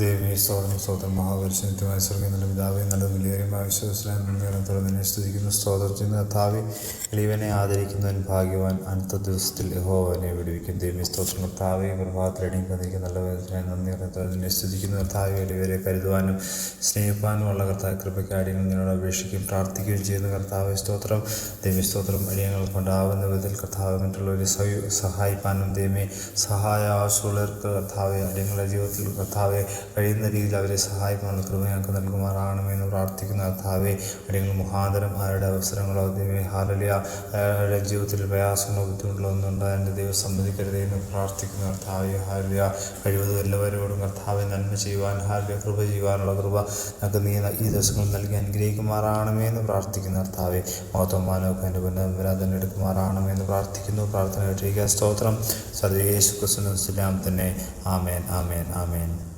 ദൈവമേ സ്തോത്രം സ്തോത്രം മഹാപരിശുദ്ധമായ സ്വർഗ്ഗം നല്ല പിതാവേ നല്ല വലിയവരുമായ വിശ്വസിനെ സ്തുതിക്കുന്ന സ്തോത്രത്തിന് കർത്താവേ എളിയവനെ ആദരിക്കുന്നവൻ ഭാഗ്യവാൻ അനന്ത ദിവസത്തിൽ യഹോവനെ വിടുവിക്കും. ദൈവമേ സ്തോത്രം കർത്താവേ പ്രഭാതത്തിൽ എണീക്കുന്നതിന് നല്ല നന്ദി സ്തുതിക്കുന്ന കർത്താവേ എളിയവരെ കരുതുവാനും സ്നേഹിപ്പാനുമുള്ള കർത്താവ് കൃപയ്ക്കാര്യങ്ങൾ നിന്നോട് അപേക്ഷിക്കുകയും പ്രാർത്ഥിക്കുകയും ചെയ്യുന്ന കർത്താവേ സ്തോത്രം. ദൈവമേ സ്തോത്രം അടിയങ്ങൾ കൊണ്ടാവുന്ന വിധത്തിൽ കർത്താവ് മറ്റുള്ളവരെ സഹായിപ്പാനും ദൈവമേ സഹായ ആവശ്യമുള്ളവർക്ക് കർത്താവെ അടിയങ്ങളുടെ ജീവിതത്തിൽ കർത്താവെ കഴിയുന്ന രീതിയിൽ അവരെ സഹായിക്കാനുള്ള കൃപ ഞങ്ങൾക്ക് നൽകുമാറാകണമെന്ന് പ്രാർത്ഥിക്കുന്ന കർത്താവെ അടിയങ്ങൾ മുഖാന്തരം അവരുടെ അവസരങ്ങളോ ദൈവമേ ഹാലലിയ അവരുടെ ജീവിതത്തിൽ പ്രയാസങ്ങളോ ബുദ്ധിമുട്ടുകളോ ഒന്നും ഉണ്ടാകാൻ ദൈവം സമ്മതിക്കരുതേ എന്ന് പ്രാർത്ഥിക്കുന്ന കർത്താവെ ഹാലലിയ കഴിവതും എല്ലാവരോടും കർത്താവെ നന്മ ചെയ്യുവാൻ ഹാലലിയ കൃപ ചെയ്യുവാനുള്ള കൃപ ഞങ്ങൾക്ക് നീ ഈ ദിവസങ്ങൾ നൽകി അനുഗ്രഹിക്കുമാറാകണമേ എന്ന് പ്രാർത്ഥിക്കുന്ന കർത്താവെ മഹത്വമാനമൊക്കെ എൻ്റെ പുനഃവരാൻ തന്നെ എടുക്കുമാറാകണമെന്ന് പ്രാർത്ഥിക്കുന്നു. പ്രാർത്ഥന കേട്ടിരിക്കുക. സ്തോത്രം. സർവ്വ യേശു ക്രിസ്തുവിൻ നാമത്തിൽ തന്നെ. ആമേൻ ആമേൻ ആമേൻ.